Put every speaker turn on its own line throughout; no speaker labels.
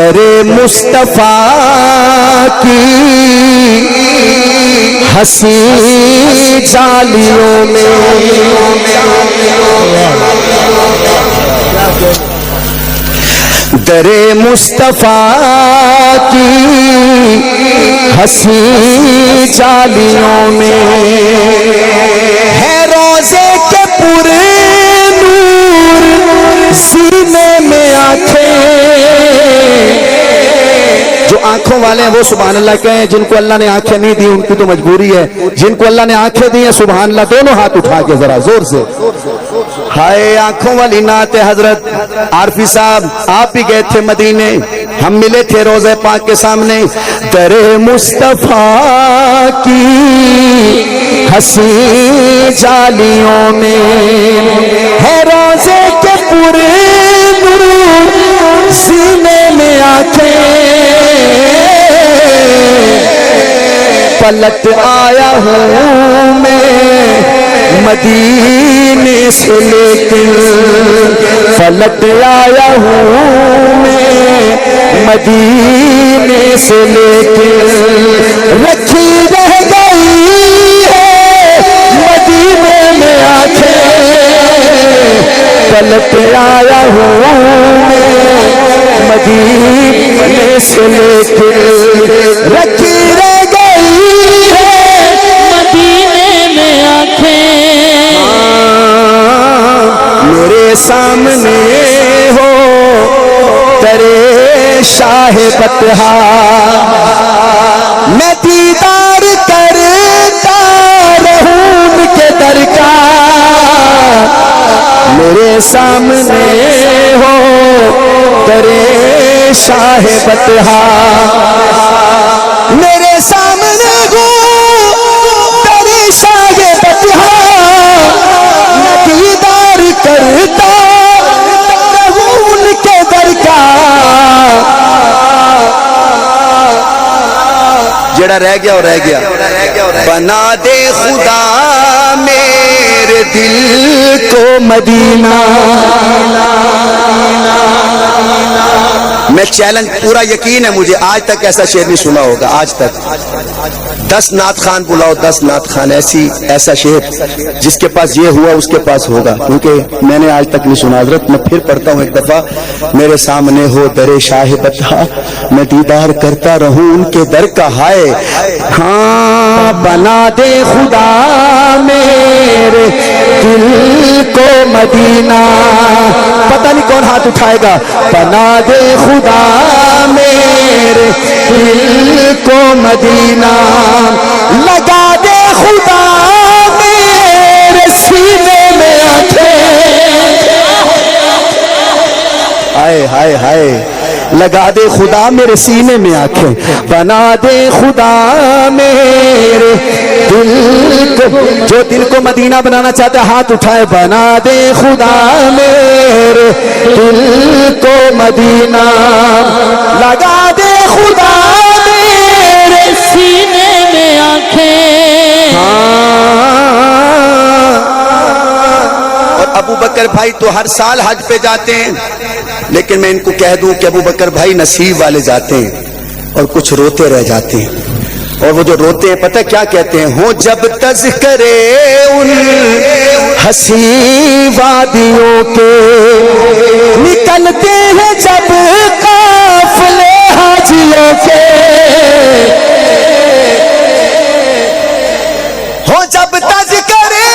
در مصطفیٰ کی حسین جالیوں میں در مصطفیٰ کی حسین جالیوں میں ہے روزے کے پورے نور سینے میں آنکھیں. جو آنکھوں والے ہیں وہ سبحان اللہ کہیں. جن کو اللہ نے آنکھیں نہیں دی ان کی تو مجبوری ہے. جن کو اللہ نے آنکھیں دی ہیں سبحان اللہ دونوں ہاتھ اٹھا کے ذرا زور سے. ہائے آنکھوں والی نعت حضرت عارفی صاحب آپ بھی گئے تھے مدینے, ہم ملے تھے روضہ پاک کے سامنے. در مصطفیٰ کی حسین جالیوں میں ہے روزے کے پورے نور سینے میں آنکھیں. پلٹ آیا ہوں میں مدینے سے لیکن پلٹ آیا ہوں میں مدینے سے لیکن رکھی رہ گئی ہے مدینے میں آنکھیں. پلٹ آیا ہوں میں مدینے سے لیکن رکھی رہ گئی ہے مدینے میں آنکھیں. میرے سامنے ہو ترے شاہ بطحا میں دیدار کرتا رہوں ان کے در کا. میرے سامنے ہو ترے شاہ بطحا میرے سامنے ہو ترے شاہ بطحا میں دیدار کرتا رہوں ان کے در کا. جڑا رہ گیا اور رہ گیا. بنا دے خدا میرے دل کو مدینہ. میں چیلنج پورا یقین ہے مجھے آج تک ایسا شعر نہیں سنا ہوگا. آج تک 10 نعت خان بلاؤ 10 نعت خان ایسا شعر جس کے پاس یہ ہوا اس کے پاس ہوگا, کیونکہ میں نے آج تک نہیں سنا. حضرت میں پھر پڑھتا ہوں ایک دفعہ. میرے سامنے ہو در شاہ بطحا میں دیدار کرتا رہوں ان کے در کا. ہائے ہاں بنا دے خدا میرے دل کو مدینہ. پتہ نہیں کون ہاتھ اٹھائے گا. بنا دے خدا میرے دل کو مدینہ. لگا دے خدا میرے سینے میں آنکھیں. ہائے ہائے ہائے لگا دے خدا میرے سینے میں آنکھیں. بنا دے خدا میرے دل کو. جو دل کو مدینہ بنانا چاہتا ہے ہاتھ اٹھائے. بنا دے خدا میرے دل کو مدینہ. لگا دے خدا میرے سینے میں آنکھیں. اور ابو بکر بھائی تو ہر سال حج پہ جاتے ہیں, لیکن میں ان کو کہہ دوں کہ ابو بکر بھائی نصیب والے جاتے ہیں اور کچھ روتے رہ جاتے ہیں. اور وہ جو روتے ہیں پتہ کیا کہتے ہیں؟ ہو جب تذکرے ان حسین وادیوں کے نکلتے ہیں جب قافلے حاجیوں کے. ہو جب تذکرے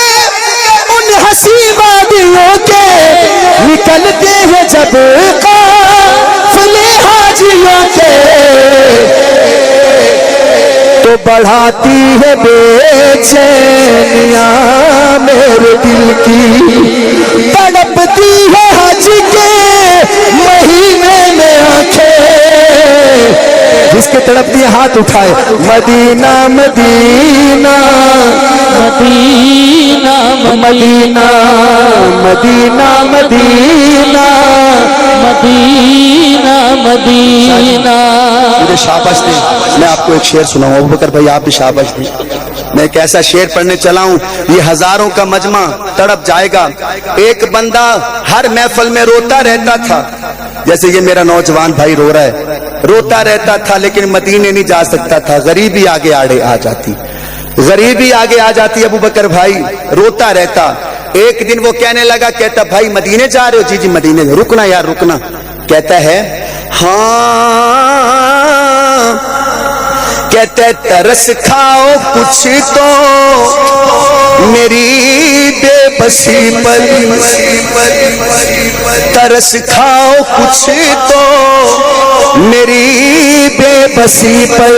ان حسین وادیوں کے نکلتے ہیں جب قافلے حاجیوں کے. تو بڑھاتی ہے بے چینیاں میرے دل کی. تڑپتی ہے حج کے مہینے میں آنکھیں. جس کے تڑپتی ہے ہاتھ اٹھائے. مدینہ مدینہ مدینہ مدینہ مدینہ مدینہ مدینہ مدینہ. مجھے شاباش دیں. میں آپ کو ایک شعر سناؤں. ابو بکر بھائی آپ بھی شاباش دیں. میں ایک ایسا شعر پڑھنے چلا ہوں, یہ ہزاروں کا مجمع تڑپ جائے گا. ایک بندہ ہر محفل میں روتا رہتا تھا, جیسے یہ میرا نوجوان بھائی رو رہا ہے, روتا رہتا تھا لیکن مدینے نہیں جا سکتا تھا. غریبی آگے آڑے آ جاتی, غریبی آگے آ جاتی. ابو بکر بھائی روتا رہتا. ایک دن وہ کہنے لگا, کہتا بھائی مدینے جا رہے ہو؟ جی جی مدینے. رکنا یار رکنا. کہتا ہے ہاں, کہتے ترس کھاؤ کچھ تو میری بے بسی پر, ترس کھاؤ کچھ تو میری بے بسی پر,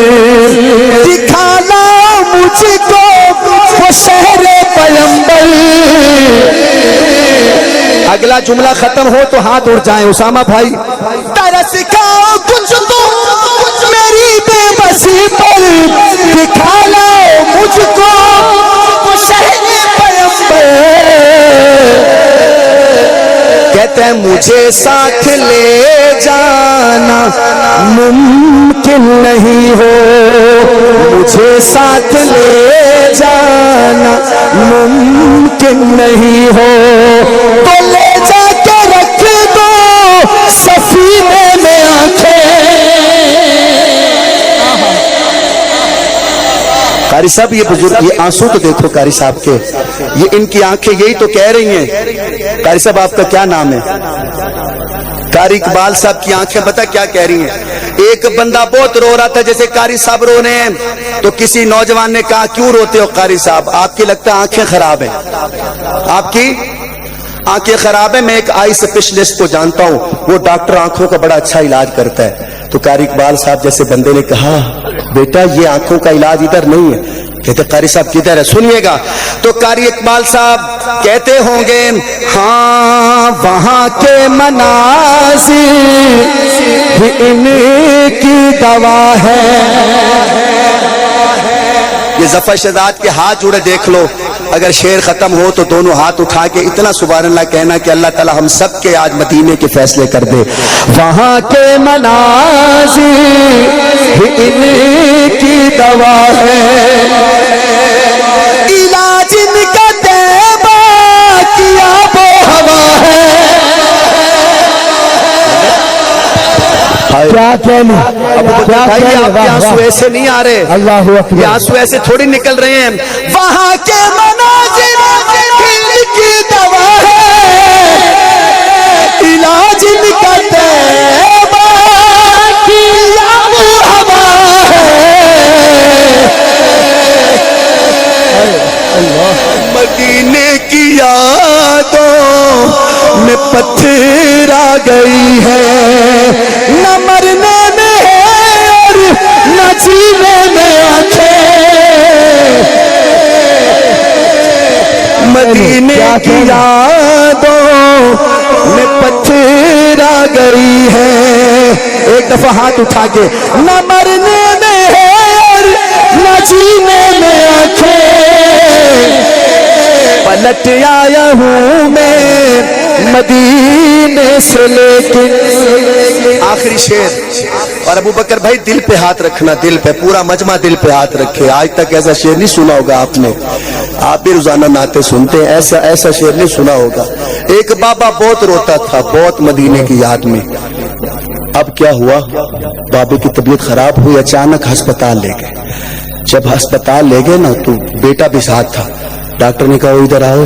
دکھا لاؤ مجھ کو وہ شہر پیمبر. اگلا جملہ ختم ہو تو ہاتھ اڑ جائیں اسامہ بھائی. ترس کھاؤ کچھ تو میری بے بسی پر, دکھا لاؤ مجھ کو وہ شہر پیمبر. کہتے ہیں مجھے ساتھ لے جانا ممکن نہیں ہو, مجھے ساتھ لے جانا ممکن نہیں ہو, تو لے جا کے رکھ دو سفینے میں آنکھیں. قاری صاحب یہ بزرگ, یہ آنسو تو دیکھو قاری صاحب کے, یہ ان کی آنکھیں یہی تو کہہ رہی ہیں. قاری صاحب آپ کا کیا نام ہے؟ قاری اقبال صاحب کی آنکھیں پتہ کیا کہہ رہی ہیں. ایک بندہ بہت رو رہا تھا, جیسے قاری صاحب رو رہے ہیں, تو کسی نوجوان نے کہا کیوں روتے ہو قاری صاحب؟ آپ کی لگتا ہے آنکھیں خراب ہیں, آپ کی آنکھیں خراب ہیں. میں ایک آئی اسپیشلسٹ کو جانتا ہوں, وہ ڈاکٹر آنکھوں کا بڑا اچھا علاج کرتا ہے. تو قاری اقبال صاحب جیسے بندے نے کہا بیٹا یہ آنکھوں کا علاج ادھر نہیں ہے. کہتے قاری صاحب کدھر ہے؟ سنیے گا. تو قاری اقبال صاحب کہتے ہوں گے ہاں وہاں کے مناظر بھی ان کی دوا ہے. یہ ظفر شہزاد کے ہاتھ جوڑے دیکھ لو, اگر شعر ختم ہو تو دونوں ہاتھ اٹھا کے اتنا سبحان اللہ کہنا کہ اللہ تعالی ہم سب کے آج مدینے کے فیصلے کر دے. وہاں کے مناظر ان کی دوا ہے, علاج ان کا طیبہ کی آب و ہوا ہے.
کیا کہنے,
آپ کے آنسو ایسے نہیں آ رہے,
اللہ اکبر,
یہ آنسو ایسے تھوڑی نکل رہے ہیں. وہاں کے مناظر ان کی دوا ہے, علاج ان کا طیبہ کی آب و ہوا ہے. مدینے کی یادوں میں پتھر آ گئی ہے, نہ مرنے میں ہے اور نہ جینے میں آنکھیں. مدینے کی یادوں میں پتھر آ گئی ہے. ایک دفعہ ہاتھ اٹھا کے, نہ مرنے میں ہے اور نہ جینے میں آنکھیں. پلٹ آیا ہوں میں مدینے سے لیکن. آخری شعر. اور ابو بکر بھائی دل پہ ہاتھ رکھنا, دل پہ, پورا مجمع دل پہ ہاتھ رکھے. آج تک ایسا شعر نہیں سنا ہوگا آپ نے, آپ بھی روزانہ نعتیں سنتے ہیں, ایسا شعر نہیں سنا ہوگا. ایک بابا بہت روتا تھا, بہت مدینے کی یاد میں. اب کیا ہوا, بابے کی طبیعت خراب ہوئی, اچانک ہسپتال لے گئے. جب ہسپتال لے گئے نا تو بیٹا بھی ساتھ تھا. ڈاکٹر نے کہا وہ ادھر آؤ,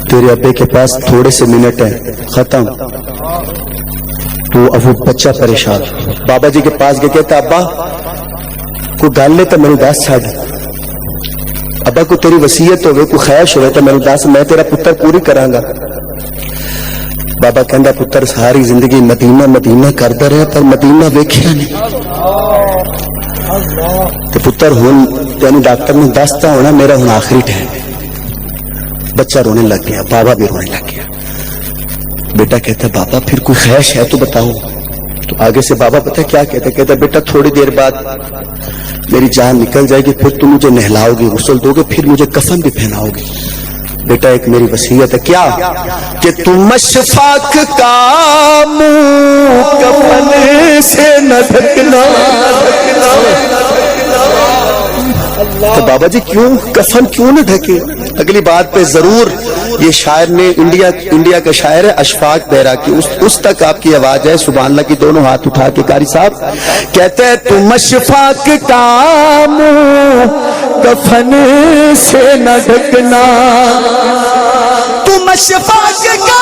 تیرے ابے کے پاس تھوڑے سے منٹ ہیں, ختم. تو اب وہ بچہ پریشان بابا جی کے پاس گئے, کہتا ابا کو گل لے تو میری دس چھڈ, ابا کو تیری وصیت ہوئے, کوئی خواہش ہوئے تو میری دس, میں تیرا پتر پوری کراں گا. بابا کہندا پتر ساری زندگی مدینہ مدینہ کردا رہا پر مدینہ ویکھیا نہیں. تو پتر ہن یعنی ڈاکٹر نے دستا ہونا میرا ہن آخری ٹائم. بچہ رونے لگ گیا, بابا بھی رونے لگ گیا. بیٹا کہتا ہے بابا پھر کوئی خواہش ہے تو بتاؤ. تو آگے سے بابا پتہ کیا کہتا ہے, کہتا ہے بیٹا تھوڑی دیر بعد میری جان نکل جائے گی, پھر تم مجھے نہلاؤ گے, غسل دو گے, پھر مجھے کفن بھی پہناؤ گے. بیٹا ایک میری وصیت ہے، کیا کہ تم اشفاق کا منہ کفن سے نہ ڈھکنا۔ تو بابا جی کیوں کفن کیوں نہ ڈھکے؟ اگلی بات پہ ضرور، یہ شاعر نے انڈیا کا شاعر ہے اشفاق بہرا کی، اس تک آپ کی آواز ہے سبحان اللہ کی، دونوں ہاتھ اٹھا کے قاری صاحب کہتے ہیں تم اشفاق کا منہ کفن سے نہ ڈھکنا، تم اشفاق کا